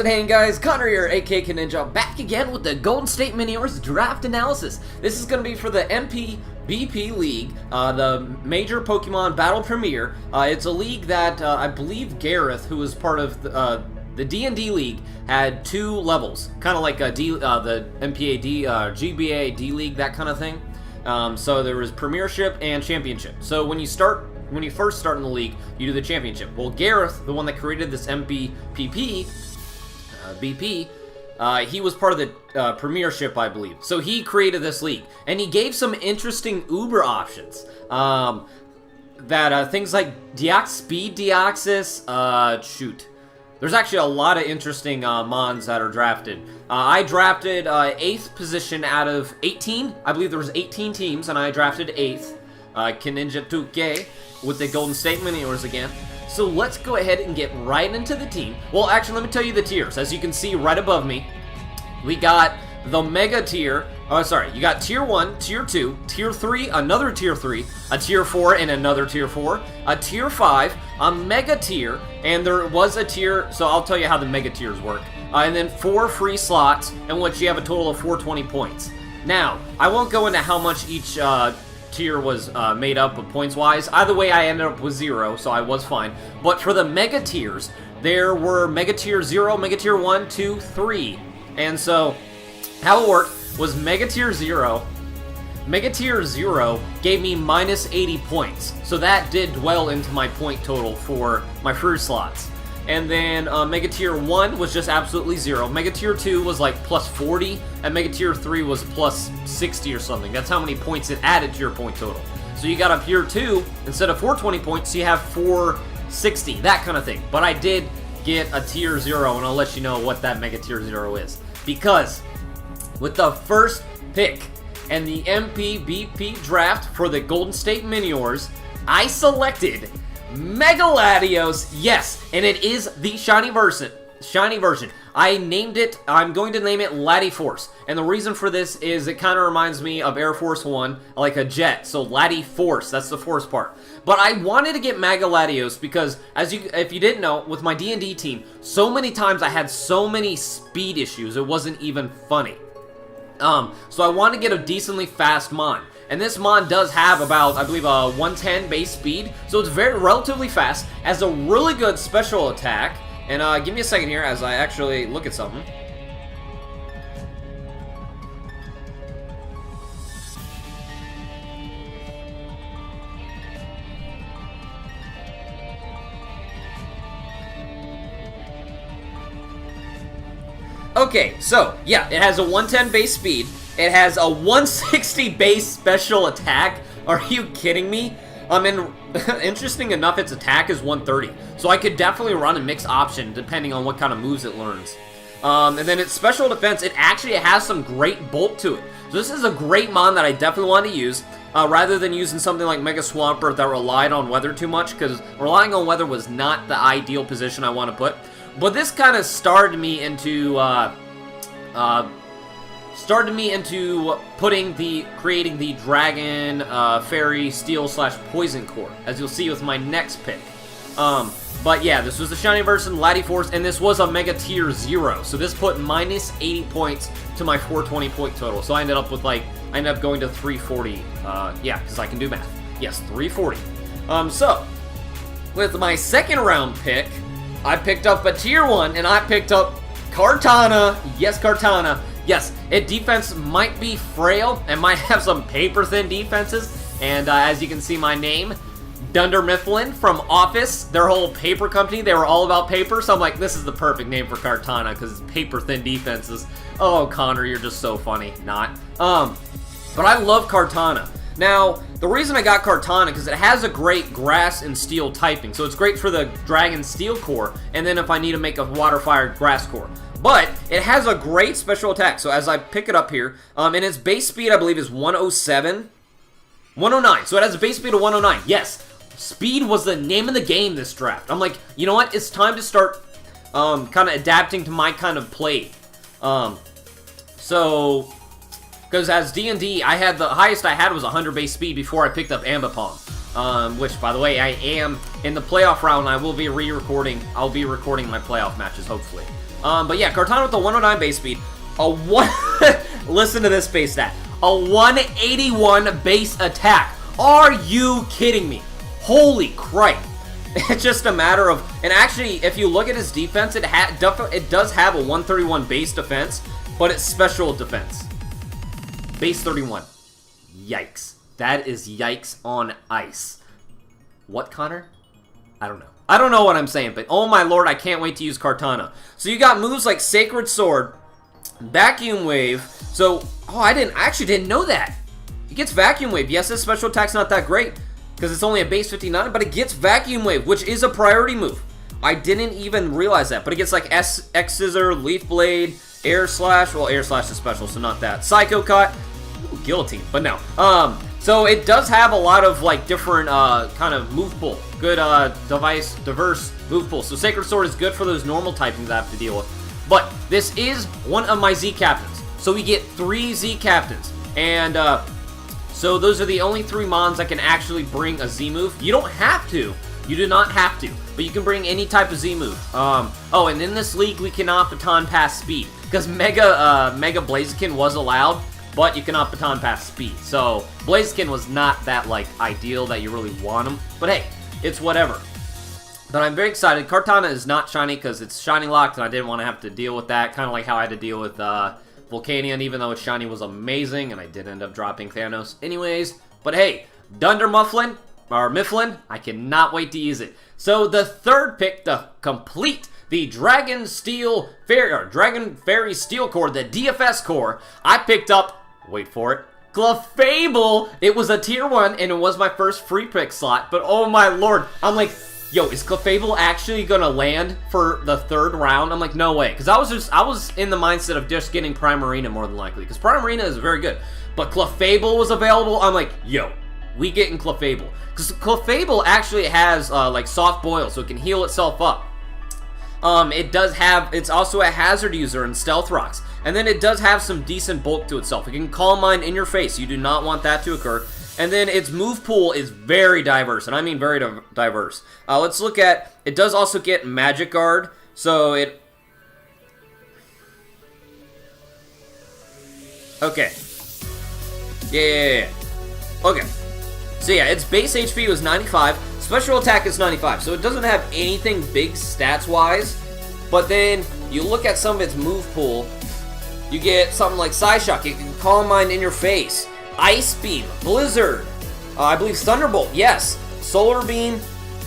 How's it hanging, guys? Connor here, aka Conninja, back again with the Golden State Miniors draft analysis. This is going to be for the MPBP League, the Major Pokemon Battle Premier. It's a league that I believe Gareth, who was part of the D&D League, had two levels, kind of like the MPAD, GBA D League, that kind of thing. So there was Premiership and Championship. So when you first start in the league, you do the Championship. Well, Gareth, the one that created this MPBP, he was part of the Premiership, I believe. So he created this league, and he gave some interesting Uber options. Things like Speed Deoxys, there's actually a lot of interesting mons that are drafted. I drafted 8th position out of 18. I believe there was 18 teams, and I drafted 8th. Conninja 2K with the Golden State Miniors again. So let's go ahead and get right into the team. Well, actually, let me tell you the tiers. As you can see right above me, we got the Mega Tier. Oh, sorry. You got Tier 1, Tier 2, Tier 3, another Tier 3, a Tier 4, and another Tier 4, a Tier 5, a Mega Tier, and there was a Tier, so I'll tell you how the Mega Tiers work. And then 4 free slots, in which you have a total of 420 points. Now, I won't go into how much each tier was made up of points-wise. Either way, I ended up with 0, so I was fine. But for the Mega Tiers, there were Mega Tier 0, Mega Tier 1, 2, 3. And so, how it worked was Mega Tier 0 gave me minus 80 points. So that did dwell into my point total for my free slots. And then Mega Tier 1 was just absolutely 0. Mega Tier 2 was like plus 40, and Mega Tier 3 was plus 60 or something. That's how many points it added to your point total. So you got up here 2, instead of 420 points, you have 460, that kind of thing. But I did get a Tier 0, and I'll let you know what that Mega Tier 0 is. Because with the first pick and the MPBP draft for the Golden State Miniors, I selected Mega Latios, yes, and it is the shiny version. I'm going to name it Latiforce, and the reason for this is it kind of reminds me of Air Force One, like a jet, so Latiforce, that's the force part. But I wanted to get Mega Latios because, if you didn't know, with my D&D team, so many times I had so many speed issues, it wasn't even funny. So I wanted to get a decently fast mon. And this mon does have about, I believe, a 110 base speed, so it's relatively fast, has a really good special attack. And give me a second here as I actually look at something. Okay, so, yeah, it has a 110 base speed. It has a 160 base special attack. Are you kidding me? And interesting enough, its attack is 130. So I could definitely run a mix option depending on what kind of moves it learns. And then its special defense, it actually has some great bolt to it. So this is a great mon that I definitely want to use. Rather than using something like Mega Swampert that relied on weather too much, because relying on weather was not the ideal position I want to put. But this kind of started me into creating the Dragon, Fairy, Steel / Poison Core, as you'll see with my next pick. But yeah, this was the shiny version, Latiforce, and this was a Mega Tier 0, so this put minus 80 points to my 420 point total. So I ended up going to 340. Yeah, because I can do math. Yes, 340. So with my second round pick, I picked up a Tier 1, and I picked up Kartana. Yes, Kartana. Yes, its defense might be frail and might have some paper-thin defenses. And as you can see my name, Dunder Mifflin from Office, their whole paper company, they were all about paper. So I'm like, this is the perfect name for Kartana because it's paper-thin defenses. Oh, Connor, you're just so funny. Not. But I love Kartana. Now, the reason I got Kartana because it has a great grass and steel typing. So it's great for the Dragon Steel core, and then if I need to make a Water-Fire Grass core. But it has a great special attack. So as I pick it up here, and its base speed I believe is 107, 109. So it has a base speed of 109. Yes, speed was the name of the game this draft. I'm like, you know what? It's time to start kind of adapting to my kind of play. Because as D&D, I had the highest I had was 100 base speed before I picked up Ambipom. Which, by the way, I am in the playoff round. I will be re-recording. I'll be recording my playoff matches, hopefully. But yeah, Kartana with the 109 base speed. Listen to this base stat. A 181 base attack. Are you kidding me? Holy crap. It's just a matter of, and actually, if you look at his defense, it does have a 131 base defense, but it's special defense. Base 31. Yikes. That is yikes on ice. What, Connor? I don't know. I don't know what I'm saying, but oh my lord, I can't wait to use Kartana. So you got moves like Sacred Sword, Vacuum Wave. So, I actually didn't know that. It gets Vacuum Wave. Yes, his special attack's not that great, because it's only a base 59, but it gets Vacuum Wave, which is a priority move. I didn't even realize that, but it gets like X Scissor, Leaf Blade, Air Slash. Well, Air Slash is special, so not that. Psycho Cut, Guillotine, but no. So it does have a lot of like different kind of move pool. Good diverse move pool. So Sacred Sword is good for those normal typings I have to deal with. But this is one of my Z Captains. So we get 3 Z Captains. And so those are the only 3 mons that can actually bring a Z move. You don't have to. You do not have to. But you can bring any type of Z move. Oh, and in this league we cannot baton pass speed. Because Mega Blaziken was allowed, but you cannot baton pass speed. So Blaziken was not that like ideal that you really want him. But hey, it's whatever. But I'm very excited. Kartana is not shiny because it's shiny locked, and I didn't want to have to deal with that. Kind of like how I had to deal with Volcanion, even though its shiny was amazing, and I did end up dropping Thanos anyways. But hey, Dunder Mifflin, I cannot wait to use it. So the third pick to complete the Dragon Fairy Steel Core, the DFS core, I picked up, wait for it, Clefable. It was a tier 1, and it was my first free pick slot, but oh my lord, I'm like, yo, is Clefable actually gonna land for the 3rd round? I'm like, no way, because I was in the mindset of just getting Primarina more than likely, because Primarina is very good, but Clefable was available. I'm like, yo, we getting Clefable, because Clefable actually has like soft boil, so it can heal itself up. It's also a hazard user in Stealth Rocks, and then it does have some decent bulk to itself. It can Calm Mind in your face. You do not want that to occur. And then its move pool is very diverse, and I mean very diverse. Let's look at, it does also get Magic Guard, so it... Okay. Yeah. Okay. So yeah, its base HP was 95, special attack is 95, so it doesn't have anything big stats-wise, but then you look at some of its move pool, you get something like Psyshock, it can Calm Mind in your face, Ice Beam, Blizzard, I believe Thunderbolt, yes, Solar Beam,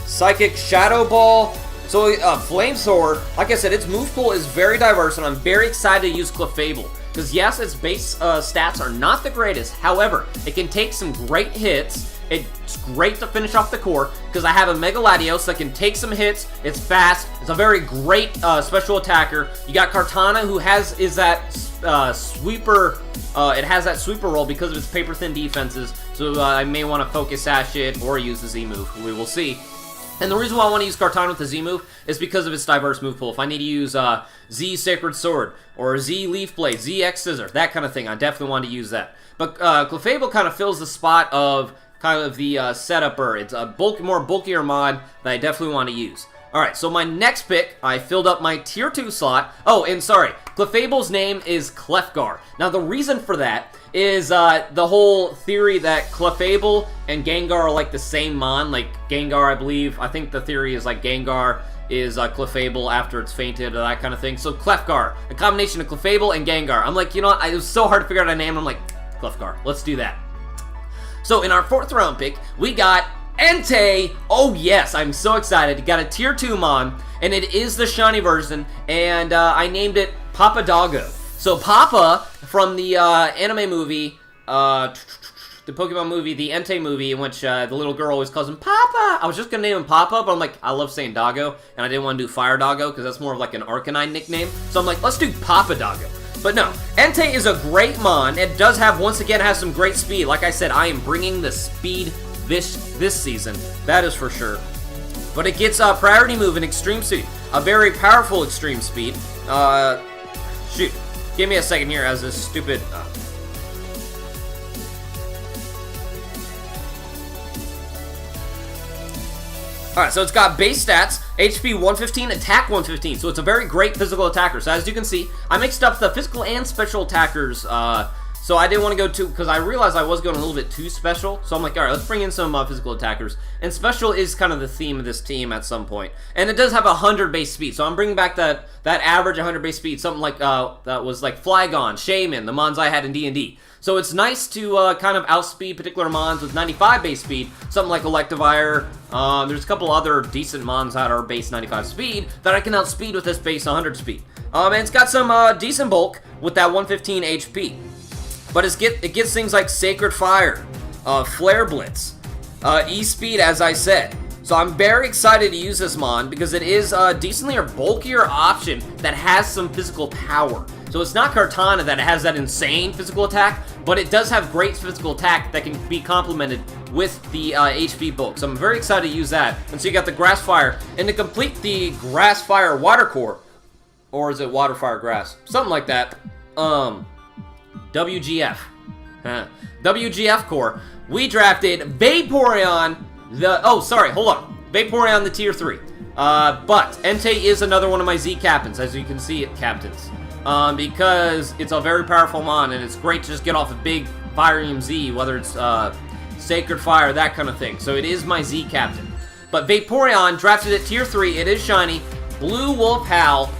Psychic Shadow Ball, so Flame Sword. Like I said, its move pool is very diverse, and I'm very excited to use Clefable. Because yes, its base stats are not the greatest, however, it can take some great hits. It's great to finish off the core, because I have a Mega Latios that can take some hits, it's fast, it's a very great special attacker. You got Kartana, who is that sweeper, it has that sweeper role because of its paper-thin defenses, so I may want to focus sash it or use the Z move, we will see. And the reason why I want to use Kartana with the Z move is because of its diverse move pool. If I need to use Z Sacred Sword, or Z Leaf Blade, Z X Scissor, that kind of thing, I definitely want to use that. But Clefable kind of fills the spot of kind of the setupper. It's a more bulkier mod that I definitely want to use. Alright, so my next pick, I filled up my tier 2 slot. Oh, and sorry, Clefable's name is Clefgar. Now the reason for that is the whole theory that Clefable and Gengar are like the same mon. Like Gengar, I think the theory is like Gengar is Clefable after it's fainted or that kind of thing. So Clefgar, a combination of Clefable and Gengar. I'm like, you know what, it was so hard to figure out a name. I'm like, Clefgar, let's do that. So in our 4th round pick, we got Entei. Oh yes, I'm so excited. Got a tier 2 mon, and it is the shiny version, and I named it Papa Doggo. So Papa from the anime movie, the Pokemon movie, the Entei movie, in which the little girl always calls him Papa. I was just gonna name him Papa, but I'm like, I love saying Doggo, and I didn't want to do Fire Doggo because that's more of like an Arcanine nickname. So I'm like, let's do Papa Doggo. But no, Entei is a great mon. It does have, once again, has some great speed. Like I said, I am bringing the speed this season. That is for sure. But it gets a priority move in Extreme Speed. A very powerful Extreme Speed. Shoot. Give me a second here as this stupid... Alright, so it's got base stats. HP 115, attack 115. So it's a very great physical attacker. So as you can see, I mixed up the physical and special attackers. So I didn't want to go too, because I realized I was going a little bit too special. So I'm like, all right, let's bring in some physical attackers. And special is kind of the theme of this team at some point. And it does have 100 base speed. So I'm bringing back that average 100 base speed. Something like, that was like Flygon, Shaman, the mons I had in D&D. So it's nice to kind of outspeed particular mons with 95 base speed. Something like Electivire. There's a couple other decent mons that are base 95 speed that I can outspeed with this base 100 speed. And it's got some decent bulk with that 115 HP. But it gets things like Sacred Fire, Flare Blitz, E-Speed, as I said. So I'm very excited to use this mon because it is a decently or bulkier option that has some physical power. So it's not Kartana that has that insane physical attack, but it does have great physical attack that can be complemented with the HP bulk. So I'm very excited to use that. And so you got the Grass Fire. And to complete the Grass Fire Water Core, or is it Water Fire Grass? Something like that. WGF. WGF core. We drafted Vaporeon, Vaporeon the tier 3. But Entei is another one of my Z captains, as you can see it captains. Because it's a very powerful mon, and it's great to just get off a big Virium Z, whether it's Sacred Fire, that kind of thing. So it is my Z captain. But Vaporeon, drafted at tier 3, it is shiny. Blue Wolf Howl.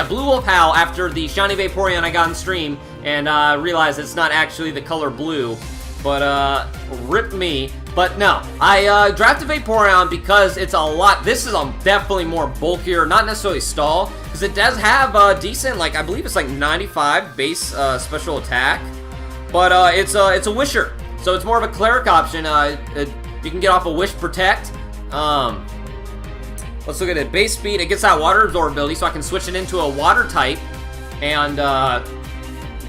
Blue Wolf Howl, after the shiny Vaporeon I got on stream, and realized it's not actually the color blue, but rip me. But no, I drafted Vaporeon because it's a lot, this is definitely more bulkier, not necessarily stall, because it does have a decent, like, I believe it's like 95 base special attack, but it's a Wisher, so it's more of a cleric option. You can get off a Wish Protect. Let's look at it. Base speed, it gets that water absorbability, so I can switch it into a water type and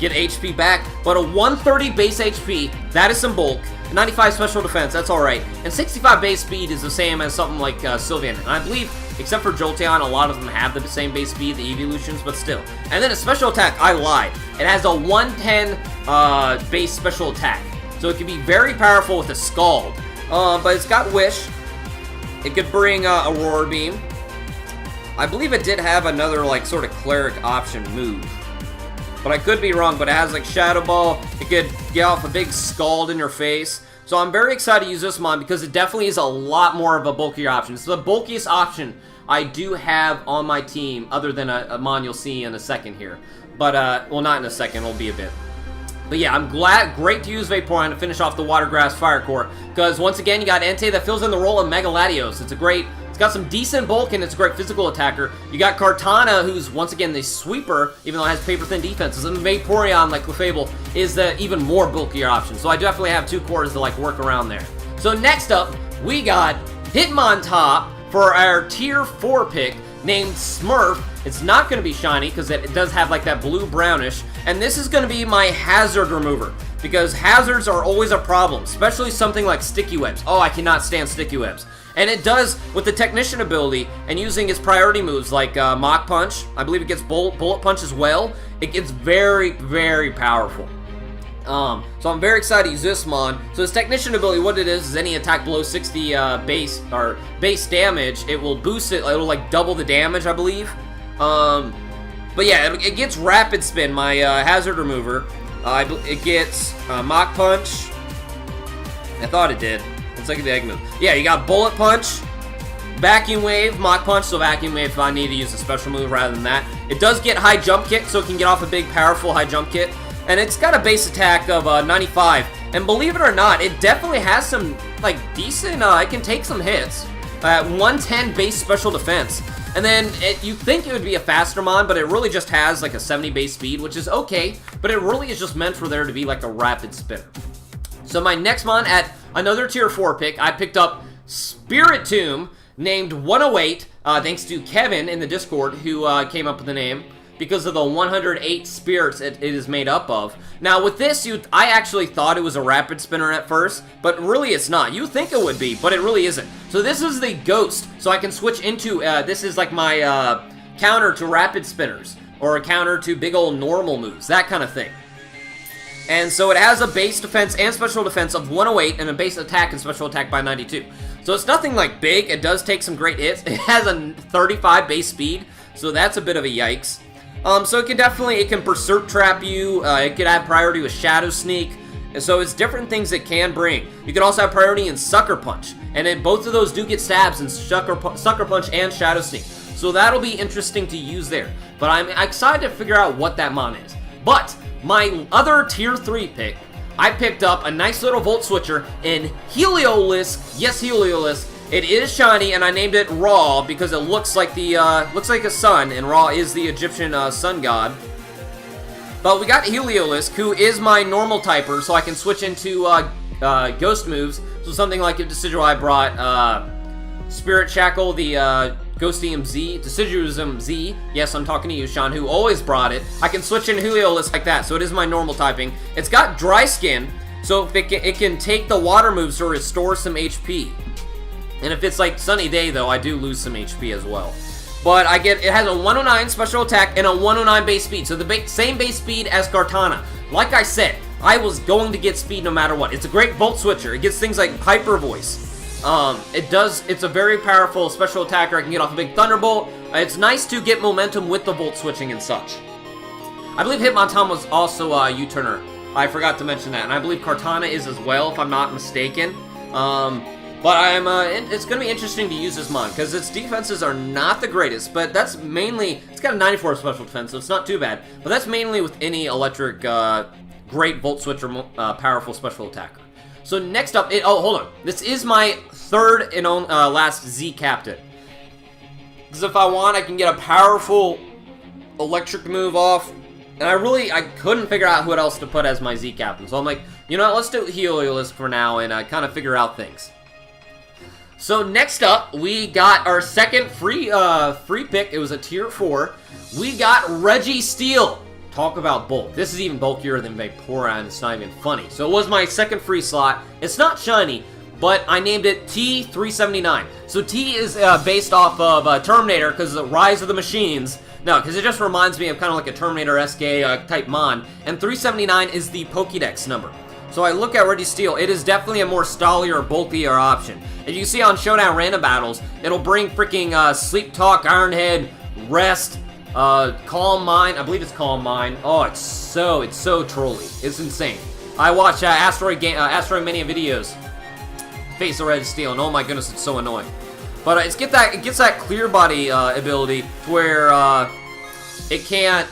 get HP back. But a 130 base HP, that is some bulk. 95 special defense, that's alright. And 65 base speed is the same as something like Sylveon. And I believe, except for Jolteon, a lot of them have the same base speed, the evolutions, but still. And then a special attack, I lied. It has a 110 base special attack. So it can be very powerful with a Scald. But it's got Wish. It could bring Aurora Beam. I believe it did have another, like, sort of cleric option move. But I could be wrong, but it has, like, Shadow Ball. It could get off a big Scald in your face. So I'm very excited to use this mon because it definitely is a lot more of a bulkier option. It's the bulkiest option I do have on my team, other than a mon you'll see in a second here. But, well, not in a second, it'll be a bit. But yeah, I'm great to use Vaporeon to finish off the Water Grass Fire Core, because once again, you got Entei that fills in the role of Mega Latios. It's got some decent bulk and it's a great physical attacker. You got Kartana, who's once again the sweeper, even though it has paper thin defenses, and Vaporeon, like Clefable, is the even more bulkier option. So I definitely have two cores to like work around there. So next up, we got Hitmontop for our tier 4 pick, named Smurf. It's not going to be shiny because it does have like that blue brownish, and this is going to be my hazard remover because hazards are always a problem, especially something like sticky webs. Oh, I cannot stand sticky webs. And it does with the Technician ability and using its priority moves like Mach Punch. I believe it gets Bullet Punch as well. It gets very, very powerful. So I'm very excited to use this mon. So this Technician ability, what it is any attack below 60 base damage, it will boost it. It'll like double the damage, I believe. But yeah, it gets Rapid Spin, my hazard remover. It gets Mach Punch. I thought it did. Let's look at the egg move. Yeah, you got Bullet Punch, Vacuum Wave, Mach Punch, so Vacuum Wave if I need to use a special move rather than that. It does get High Jump Kick, so it can get off a big, powerful High Jump Kick. And it's got a base attack of 95. And believe it or not, it definitely has some, like, decent, it can take some hits. 110 base special defense. And then you think it would be a faster mon, but it really just has, like, a 70 base speed, which is okay. But it really is just meant for there to be, like, a rapid spinner. So my next mon at another tier 4 pick, I picked up Spiritomb, named 108, thanks to Kevin in the Discord, who came up with the name, because of the 108 spirits it is made up of. Now with this, I actually thought it was a rapid spinner at first, but really it's not. You think it would be, but it really isn't. So this is the Ghost, so I can switch into, this is like my counter to rapid spinners, or a counter to big old normal moves, that kind of thing. And so it has a base defense and special defense of 108 and a base attack and special attack by 92. So it's nothing like big. It does take some great hits. It has a 35 base speed, so that's a bit of a yikes. So it can Berserk Trap you. It could have priority with Shadow Sneak. And so it's different things it can bring. You can also have priority in Sucker Punch. And then both of those do get stabs in Sucker Punch and Shadow Sneak. So that'll be interesting to use there. But I'm excited to figure out what that mon is. But my other tier 3 pick, I picked up a nice little Volt Switcher in Heliolisk. Yes, Heliolisk. It is shiny, and I named it Ra because it looks like a sun, and Ra is the Egyptian sun god. But we got Heliolisk, who is my normal typer, so I can switch into ghost moves. So something like if Decidueye I brought Spirit Shackle, the Ghostium Z, Deciduism Z. Yes, I'm talking to you, Sean, who always brought it. I can switch in Heliolisk like that, so it is my normal typing. It's got Dry Skin, so if it can take the water moves to restore some HP. And if it's like Sunny Day, though, I do lose some HP as well. But it has a 109 special attack and a 109 base speed, so the same base speed as Kartana. Like I said, I was going to get speed no matter what. It's a great Volt Switcher. It gets things like Hyper Voice. It's a very powerful special attacker. I can get off a big Thunderbolt. It's nice to get momentum with the Volt switching and such. I believe Hitmonchan was also a U-turner. I forgot to mention that, and I believe Kartana is as well, if I'm not mistaken. But it's going to be interesting to use this mon, because its defenses are not the greatest, but that's mainly, it's got a 94 special defense, so it's not too bad. But that's mainly with any electric, great Volt Switcher, powerful special attacker. So next up, hold on. This is my third and last Z Captain. Because if I want, I can get a powerful electric move off. And I couldn't figure out who else to put as my Z Captain. So I'm like, you know what, let's do Heliolisk for now and kind of figure out things. So next up, we got our second free pick. It was a tier 4. We got Registeel. Talk about bulk. This is even bulkier than Vaporeon, and it's not even funny. So it was my second free slot. It's not shiny, but I named it T379. So T is based off of Terminator, because of the Rise of the Machines. No, because it just reminds me of kind of like a Terminator SK type mon. And 379 is the Pokédex number. So I look at Registeel, it is definitely a more stallier, bulkier option. As you can see on Showdown Random Battles, it'll bring freaking Sleep Talk, Ironhead, Rest, Calm Mind. I believe it's Calm Mind. Oh, it's so trolly. It's insane. I watch Asteroid Mania videos. Face of Registeel, and oh my goodness, it's so annoying. But it gets that clear body ability to where it can't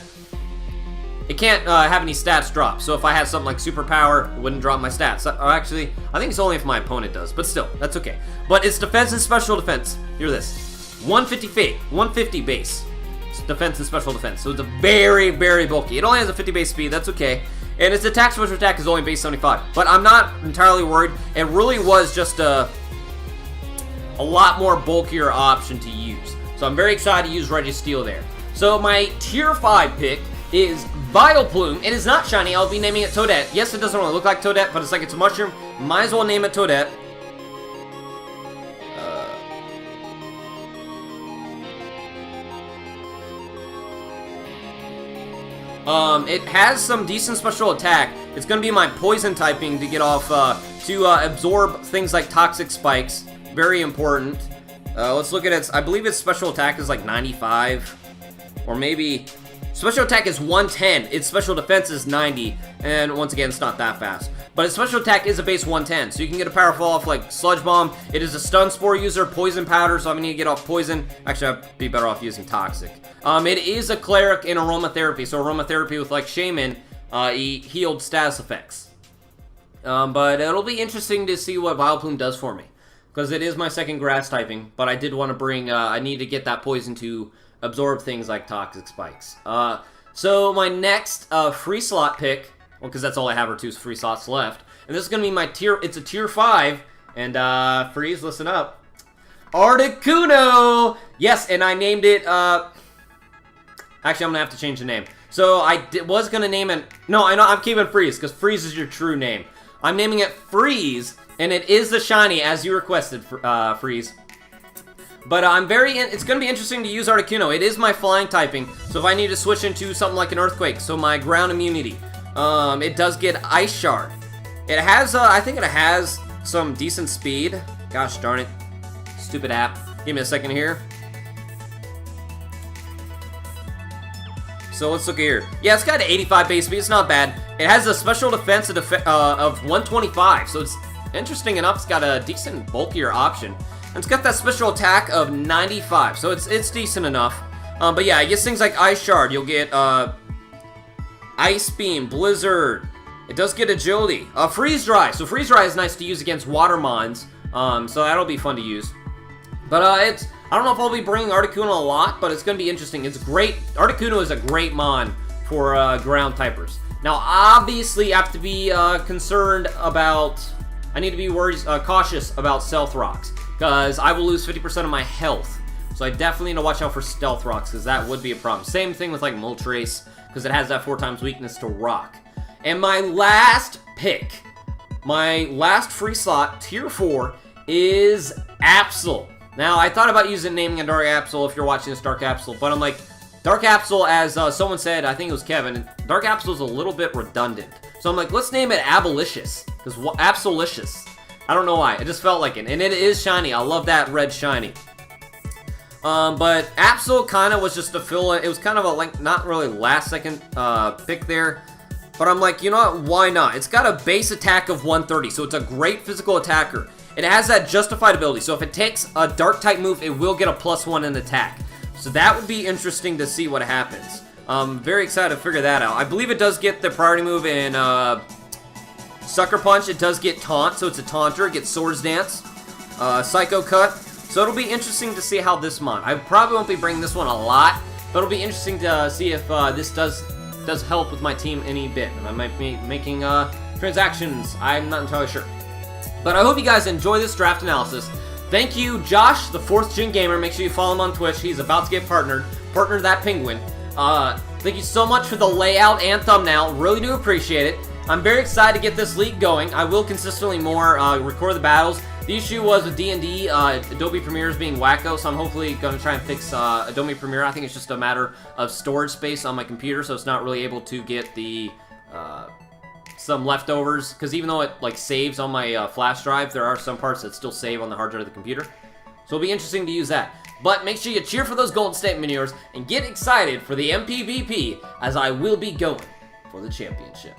have any stats drop. So if I had something like Superpower, it wouldn't drop my stats. Or actually, I think it's only if my opponent does. But still, that's okay. But it's defense and special defense. Hear this: 150 fake, 150 base. Defense and special defense. So it's a very, very bulky. It only has a 50 base speed. That's okay. And its attack special attack is only base 75. But I'm not entirely worried. It really was just a lot more bulkier option to use. So I'm very excited to use Registeel there. So my tier 5 pick is Vileplume. It is not shiny. I'll be naming it Toadette. Yes, it doesn't really look like Toadette, but it's like it's a mushroom. Might as well name it Toadette. It has some decent special attack. It's going to be my poison typing to get off, to absorb things like toxic spikes. Very important. Let's look at its, I believe its special attack is like 95. Or maybe, special attack is 110. Its special defense is 90. And once again, it's not that fast. But its special attack is a base 110. So you can get a powerful off like Sludge Bomb. It is a Stun Spore user, Poison Powder, so I'm going to get off Poison. Actually, I'd be better off using Toxic. It is a Cleric in Aromatherapy. So Aromatherapy with like Shaman, he healed status effects. But it'll be interesting to see what Vileplume does for me. Because it is my second grass typing. But I did want to bring, I need to get that Poison to absorb things like Toxic Spikes. So my next free slot pick, well, because that's all I have are 2 free slots left. And this is going to be my tier, it's a tier 5. And Freeze, listen up. Articuno! Yes, and I named it, actually, I'm going to have to change the name. So I was going to name it, no, I'm keeping Freeze, because Freeze is your true name. I'm naming it Freeze, and it is the shiny, as you requested, Freeze. But it's going to be interesting to use Articuno. It is my flying typing, so if I need to switch into something like an Earthquake, so my ground immunity, it does get Ice Shard. It has, I think it has some decent speed. Gosh darn it. stupid app. Give me a second here. So let's look here. Yeah, it's got an 85 base speed. It's not bad. It has a special defense of 125. So it's interesting enough. It's got a decent bulkier option. And it's got that special attack of 95. So it's decent enough. But yeah, it gets things like Ice Shard. You'll get Ice Beam, Blizzard. It does get Agility. Freeze Dry. So Freeze Dry is nice to use against water mons. So that'll be fun to use. But I don't know if I'll be bringing Articuno a lot, but it's going to be interesting. It's great. Articuno is a great mon for ground typers. Now, obviously, I have to be concerned about... I need to be cautious about Stealth Rocks, because I will lose 50% of my health. So I definitely need to watch out for Stealth Rocks, because that would be a problem. Same thing with, like, Moltres, because it has that 4x weakness to Rock. And my last pick, my last free slot, Tier 4, is Absol. Now, I thought about naming a Dark Absol if you're watching this Dark Absol, but I'm like, Dark Absol, as someone said, I think it was Kevin, Dark Absol is a little bit redundant. So I'm like, let's name it Abolitious, because Absolicious. I don't know why, it just felt like it, and it is shiny. I love that red shiny. But Absol kind of was just to fill it. It was kind of a, like, not really last second pick there. But I'm like, you know what, why not? It's got a base attack of 130, so it's a great physical attacker. It has that justified ability, so if it takes a dark type move, it will get a +1 in attack. So that would be interesting to see what happens. I'm very excited to figure that out. I believe it does get the priority move in Sucker Punch. It does get Taunt, so it's a Taunter. It gets Swords Dance, Psycho Cut. So it'll be interesting to see how this mon. I probably won't be bringing this one a lot, but it'll be interesting to see if this does help with my team any bit. And I might be making transactions. I'm not entirely sure. But I hope you guys enjoy this draft analysis. Thank you, Josh, the 4th Gen Gamer. Make sure you follow him on Twitch. He's about to get partnered. Partner that penguin. Thank you so much for the layout and thumbnail. Really do appreciate it. I'm very excited to get this league going. I will consistently record the battles. The issue was with D&D, Adobe Premiere is being wacko, so I'm hopefully going to try and fix Adobe Premiere. I think it's just a matter of storage space on my computer, so it's not really able to get the some leftovers, because even though it like saves on my flash drive, there are some parts that still save on the hard drive of the computer. So it'll be interesting to use that. But make sure you cheer for those Golden State Miniors and get excited for the MPBP, as I will be going for the championship.